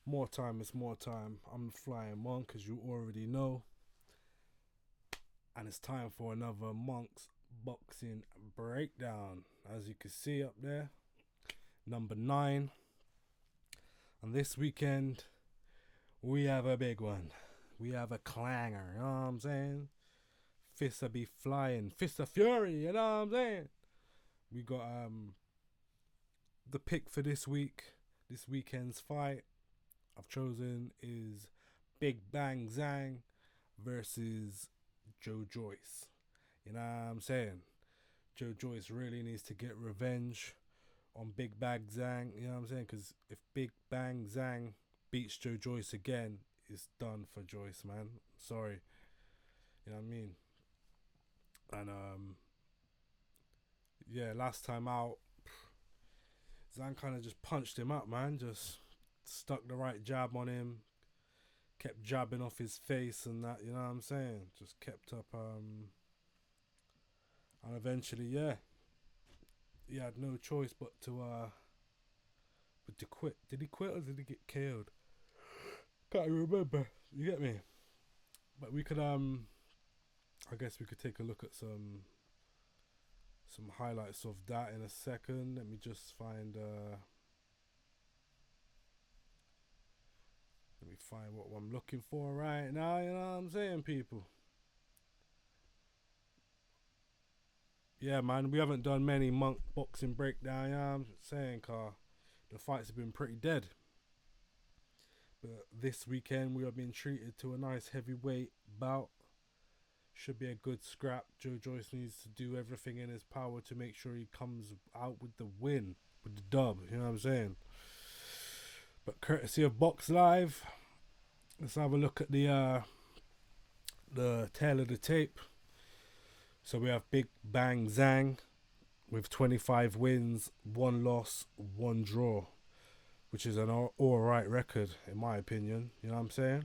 More time is more time. I'm the flying monk, as you already know, and it's time for another monk's boxing breakdown. As you can see up there, number 9. And this weekend, we have a big one. We have a clanger, you know what I'm saying? Fists will be flying, fists of fury, you know what I'm saying? We got the pick for this weekend's fight. I've chosen is Big Bang Zhang versus Joyce. You know what I'm saying? Joyce really needs to get revenge on Big Bang Zhang. You know what I'm saying? Because if Big Bang Zhang beats Joyce again, it's done for Joyce, man. Sorry. You know what I mean? And yeah, last time out, Zhang kind of just punched him up, man. Just stuck the right jab on him, kept jabbing off his face and that, you know what I'm saying? Just kept up, and eventually, yeah, he had no choice but to quit. Did he quit or did he get KO'd? Can't remember. You get me? But we could, I guess we could take a look at some highlights of that in a second. Let me just find, let me find what I'm looking for right now. You know what I'm saying, people? Yeah, man, we haven't done many monk boxing breakdown. You know what I'm saying, car. The fights have been pretty dead. But this weekend we are being treated to a nice heavyweight bout. Should be a good scrap. Joyce needs to do everything in his power to make sure he comes out with the win, with the dub. You know what I'm saying? But courtesy of Box Live, let's have a look at the tail of the tape. So we have Big Bang Zhang with 25 wins, 1 loss, 1 draw, which is an alright record in my opinion. You know what I'm saying?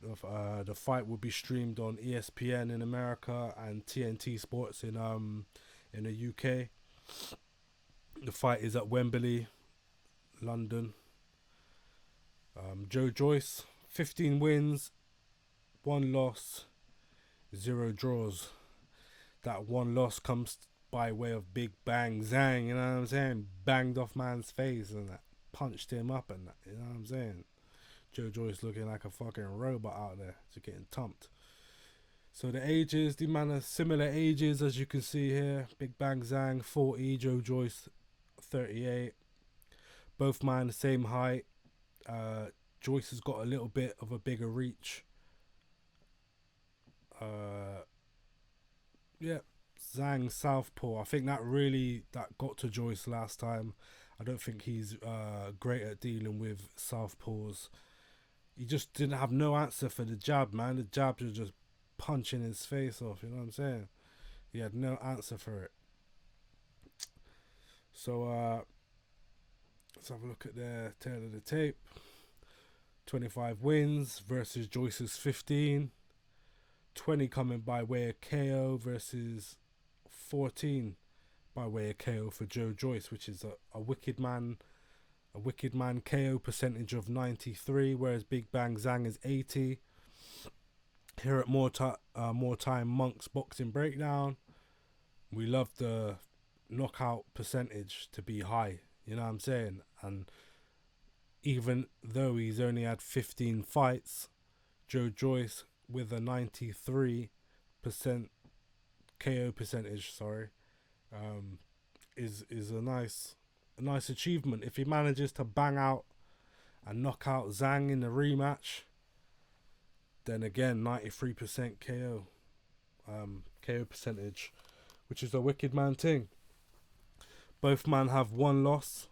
The fight will be streamed on ESPN in America and TNT Sports in the UK. The fight is at Wembley, London. Joyce, 15 wins, 1 loss, 0 draws. That 1 loss comes by way of Big Bang Zhang, you know what I'm saying? Banged off man's face and that, punched him up and that, you know what I'm saying? Joyce looking like a fucking robot out there, just getting thumped. So the ages, the man are similar ages as you can see here. Big Bang Zhang 40, Joyce 38. Both man the same height. Joyce has got a little bit of a bigger reach. Yeah, Zhang southpaw. I think that got to Joyce last time. I don't think he's great at dealing with southpaws. He just didn't have no answer for the jab, man. The jabs were just punching his face off. You know what I'm saying? He had no answer for it. So let's have a look at the tail of the tape. 25 wins versus Joyce's 15. 20 coming by way of KO versus 14 by way of KO for Joyce, which is a wicked man KO percentage of 93, whereas Big Bang Zhang is 80. Here at More Time Monk's Boxing Breakdown, we love the knockout percentage to be high, you know what I'm saying? And even though he's only had 15 fights, Joyce with a 93% KO percentage, is a nice achievement. If he manages to bang out and knock out Zhang in the rematch, then again 93% KO percentage, which is a wicked man thing. Both men have 1 loss.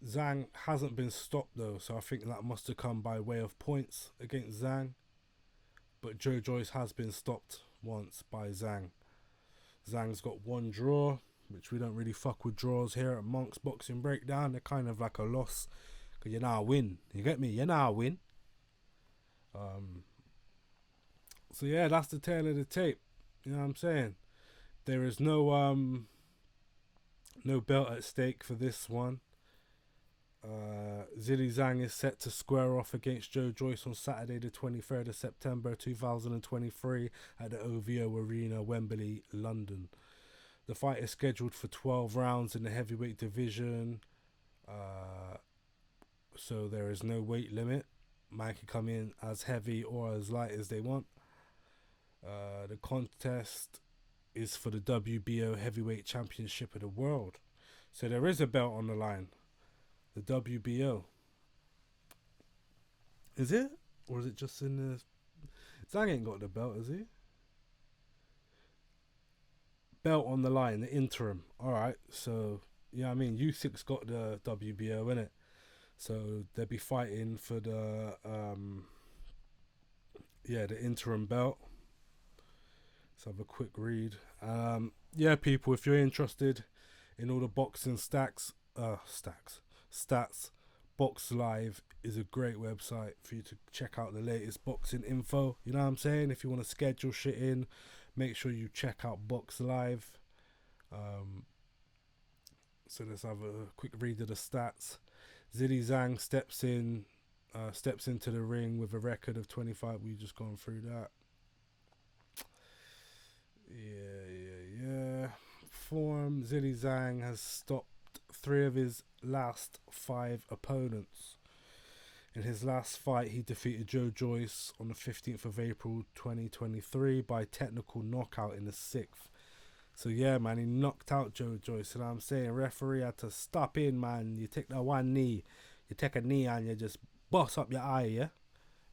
Zhang hasn't been stopped though, so I think that must have come by way of points against Zhang. But Joyce has been stopped once by Zhang. Zhang's got 1 draw, which we don't really fuck with draws here at Monk's Boxing Breakdown. They're kind of like a loss, because you now win. You get me? You now win. So yeah, that's the tail of the tape. You know what I'm saying? There is no No belt at stake for this one. Zilly Zhang is set to square off against Joe Joyce on Saturday, the 23rd of September 2023 at the OVO Arena, Wembley, London. The fight is scheduled for 12 rounds in the heavyweight division, so there is no weight limit. Man can come in as heavy or as light as they want. The contest is for the WBO Heavyweight Championship of the World. So there is a belt on the line. The WBO. Is it? Or is it just in the... Zhang ain't got the belt, is he? Belt on the line, the interim. Alright, so... Yeah, I mean, Usyk's got the WBO, innit? So they'll be fighting for the... the interim belt. Let's have a quick read. Yeah, people, if you're interested in all the boxing stats, Box Live is a great website for you to check out the latest boxing info. You know what I'm saying? If you want to schedule shit in, make sure you check out Box Live. So let's have a quick read of the stats. Zilly Zhang steps into the ring with a record of 25. We just gone through that. Yeah. Form: Zilly Zhang has stopped 3 of his last 5 opponents. In his last fight, he defeated Joe Joyce on the 15th of April 2023 by technical knockout in the 6th. So yeah, man, he knocked out Joe Joyce. You know what I'm saying? Referee had to stop in, man. You take that one knee, you take a knee and you just bust up your eye, yeah?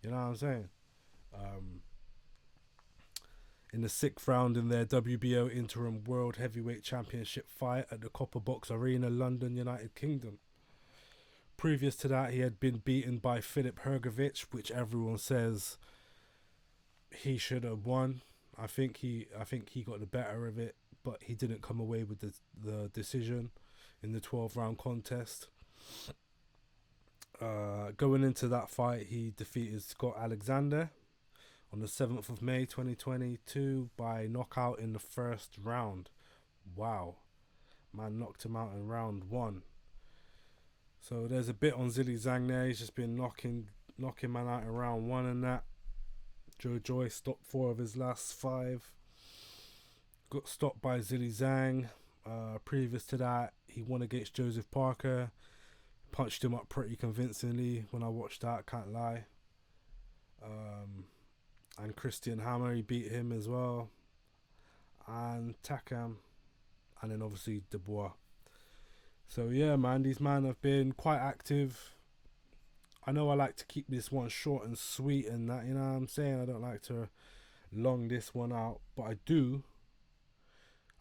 You know what I'm saying? In the 6th round in their WBO Interim World Heavyweight Championship fight at the Copper Box Arena, London, United Kingdom. Previous to that, he had been beaten by Filip Hrgović, which everyone says he should have won. I think he got the better of it, but he didn't come away with the decision in the 12-round contest. Going into that fight, he defeated Scott Alexander on the 7th of May 2022 by knockout in the 1st round. Wow. Man knocked him out in round 1. So there's a bit on Zilly Zhang there. He's just been knocking man out in round 1 and that. Joe Joyce stopped 4 of his last 5. Got stopped by Zilly Zhang. Previous to that, he won against Joseph Parker. Punched him up pretty convincingly when I watched that, can't lie. And Christian Hammer, he beat him as well. And Takam. And then obviously Dubois. So yeah, man, these men have been quite active. I know I like to keep this one short and sweet and that, you know what I'm saying? I don't like to long this one out. But I do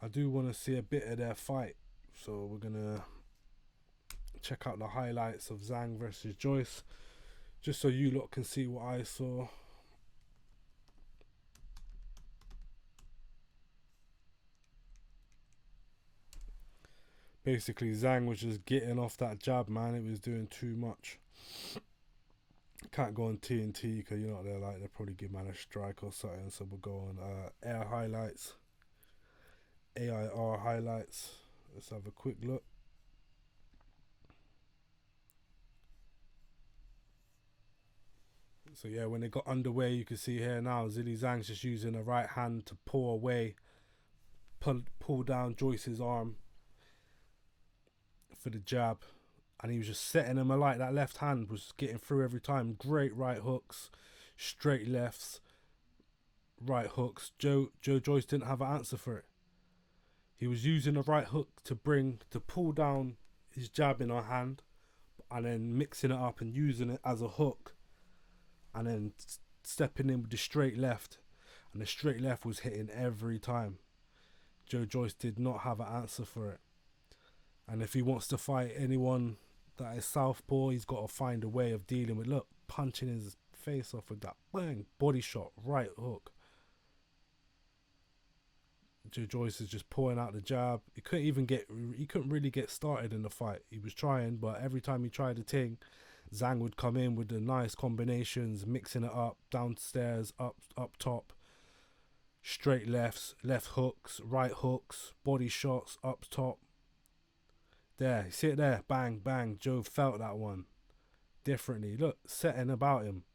want to see a bit of their fight. So we're going to check out the highlights of Zhang versus Joyce. Just so you lot can see what I saw. Basically, Zhang was just getting off that jab, man. It was doing too much. Can't go on TNT because you know what they're like. They'll probably give man a strike or something. So we'll go on AIR highlights. Let's have a quick look. So yeah, when they got underway, you can see here now Zilly Zhang's just using the right hand to pull away, pull down Joyce's arm for the jab, and he was just setting him alight. That left hand was getting through every time. Great right hooks, straight lefts, right hooks. Joe Joyce didn't have an answer for it. He was using the right hook to pull down his jab in our hand, and then mixing it up and using it as a hook, and then stepping in with the straight left, and the straight left was hitting every time. Joe Joyce did not have an answer for it. And if he wants to fight anyone that is southpaw, he's got to find a way of dealing with, look, punching his face off with that bang, body shot, right hook. Joe Joyce is just pouring out the jab. He couldn't really get started in the fight. He was trying, but every time he tried a thing, Zhang would come in with the nice combinations, mixing it up, downstairs, up top, straight lefts, left hooks, right hooks, body shots, up top. There, you see it there? Bang, bang. Joe felt that one differently. Look, setting about him.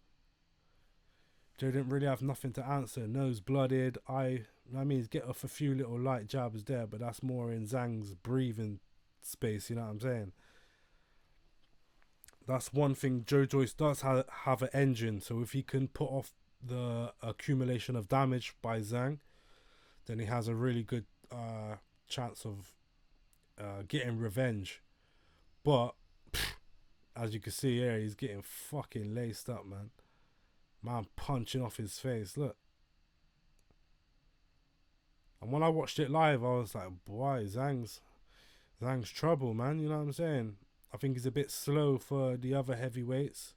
Joe didn't really have nothing to answer. Nose blooded. I mean, he's get off a few little light jabs there, but that's more in Zhang's breathing space, you know what I'm saying? That's one thing Joyce does have an engine, so if he can put off the accumulation of damage by Zhang, then he has a really good chance of getting revenge. But as you can see here, he's getting fucking laced up, man. Man punching off his face, look. And when I watched it live, I was like, boy, Zhang's trouble, man. You know what I'm saying? I think he's a bit slow for the other heavyweights,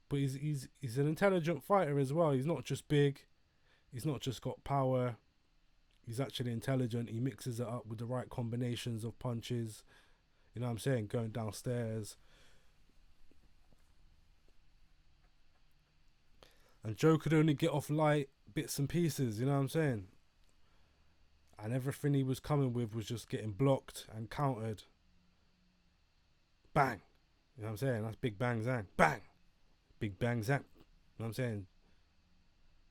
but he's an intelligent fighter as well. He's not just big. He's not just got power. He's actually intelligent. He mixes it up with the right combinations of punches. You know what I'm saying? Going downstairs. And Joe could only get off light bits and pieces. You know what I'm saying? And everything he was coming with was just getting blocked and countered. Bang. You know what I'm saying? That's Big Bang Zhang. Bang. Big Bang Zhang. You know what I'm saying?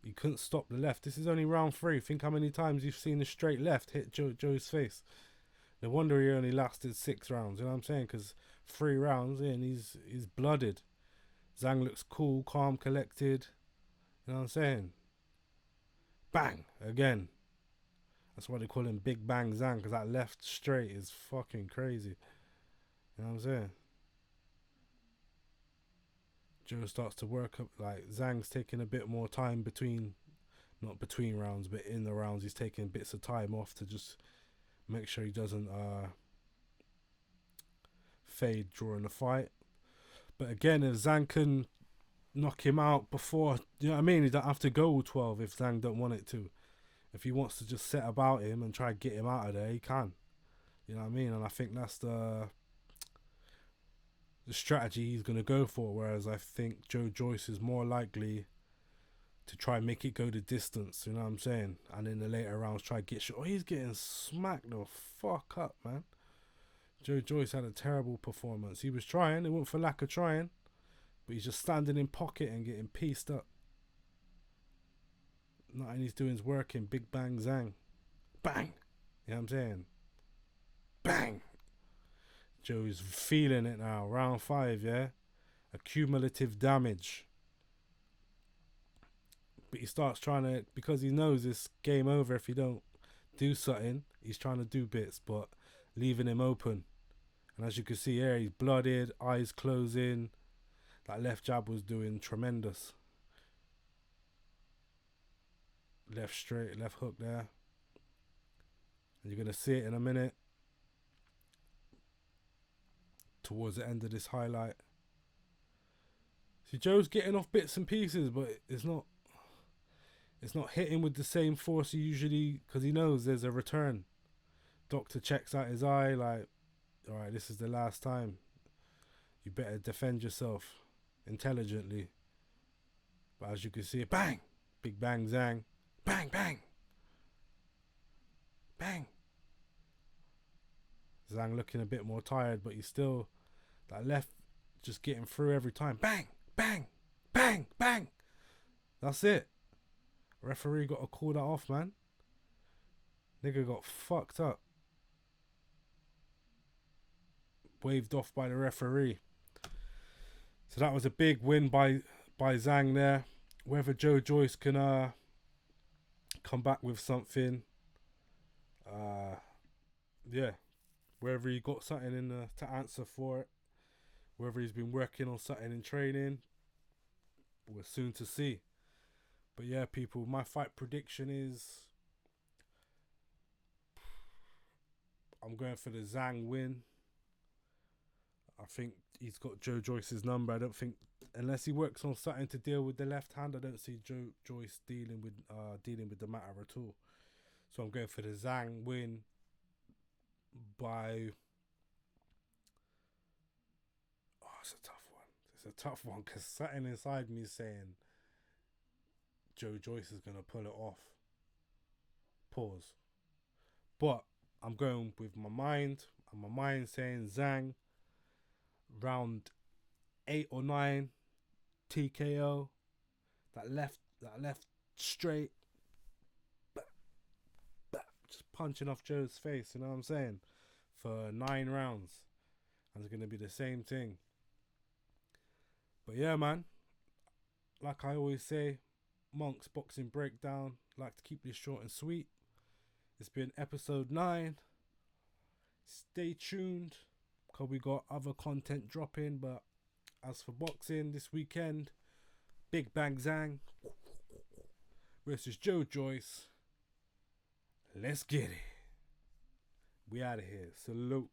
He couldn't stop the left. This is only round 3. Think how many times you've seen the straight left hit Joe's face. No wonder he only lasted 6 rounds. You know what I'm saying? Because 3 rounds in, he's blooded. Zhang looks cool, calm, collected. You know what I'm saying? Bang. Again. That's why they call him Big Bang Zhang, because that left straight is fucking crazy. You know what I'm saying? Joe starts to work up, like Zhang's taking a bit more time not between rounds, but in the rounds he's taking bits of time off to just make sure he doesn't fade during the fight. But again, if Zhang can knock him out before, you know what I mean? He don't have to go 12 if Zhang don't want it to. If he wants to just set about him and try to get him out of there, he can. You know what I mean? And I think that's the strategy he's going to go for, whereas I think Joyce is more likely to try and make it go the distance, you know what I'm saying? And in the later rounds try to get shot. Oh, he's getting smacked the fuck up, man. Joyce had a terrible performance. He was trying, it wasn't for lack of trying, but he's just standing in pocket and getting pieced up. Nothing he's doing is working. Big Bang Zhang. Bang! You know what I'm saying? Bang! Joe's feeling it now. Round 5, yeah? Accumulative damage. But he starts trying to, because he knows it's game over if he don't do something, he's trying to do bits, but leaving him open. And as you can see here, he's blooded, eyes closing. That left jab was doing tremendous. Left straight, left hook there. And you're going to see it in a minute. Towards the end of this highlight. See, Joe's getting off bits and pieces, but it's not hitting with the same force he usually, because he knows there's a return. Doctor checks out his eye like, alright, this is the last time. You better defend yourself intelligently. But as you can see, bang! Big Bang Zhang. Bang, bang! Bang! Zhang looking a bit more tired, but he's still, that left just getting through every time. Bang! Bang! Bang! Bang! That's it. Referee got to call that off, man. Nigga got fucked up. Waved off by the referee. So that was a big win by Zhang there. Whether Joyce can come back with something, yeah, whether he got something in to answer for it, whether he's been working on something in training, we're soon to see. But yeah, people, my fight prediction is I'm going for the Zhang win. I think he's got Joyce's number. I don't think, unless he works on something to deal with the left hand, I don't see Joyce dealing with the matter at all. So I'm going for the Zhang win by. Oh, it's a tough one. It's a tough one because something inside me is saying Joyce is gonna pull it off. Pause. But I'm going with my mind. and my mind saying Zhang round 8 or 9 TKO. That left straight, just punching off Joe's face. You know what I'm saying? For 9 rounds, and it's gonna be the same thing. But yeah, man. Like I always say, Monk's Boxing Breakdown. Like to keep this short and sweet. It's been episode 9. Stay tuned, because we got other content dropping. But as for boxing this weekend, Big Bang Zhang versus Joyce. Let's get it. We out of here. Salute.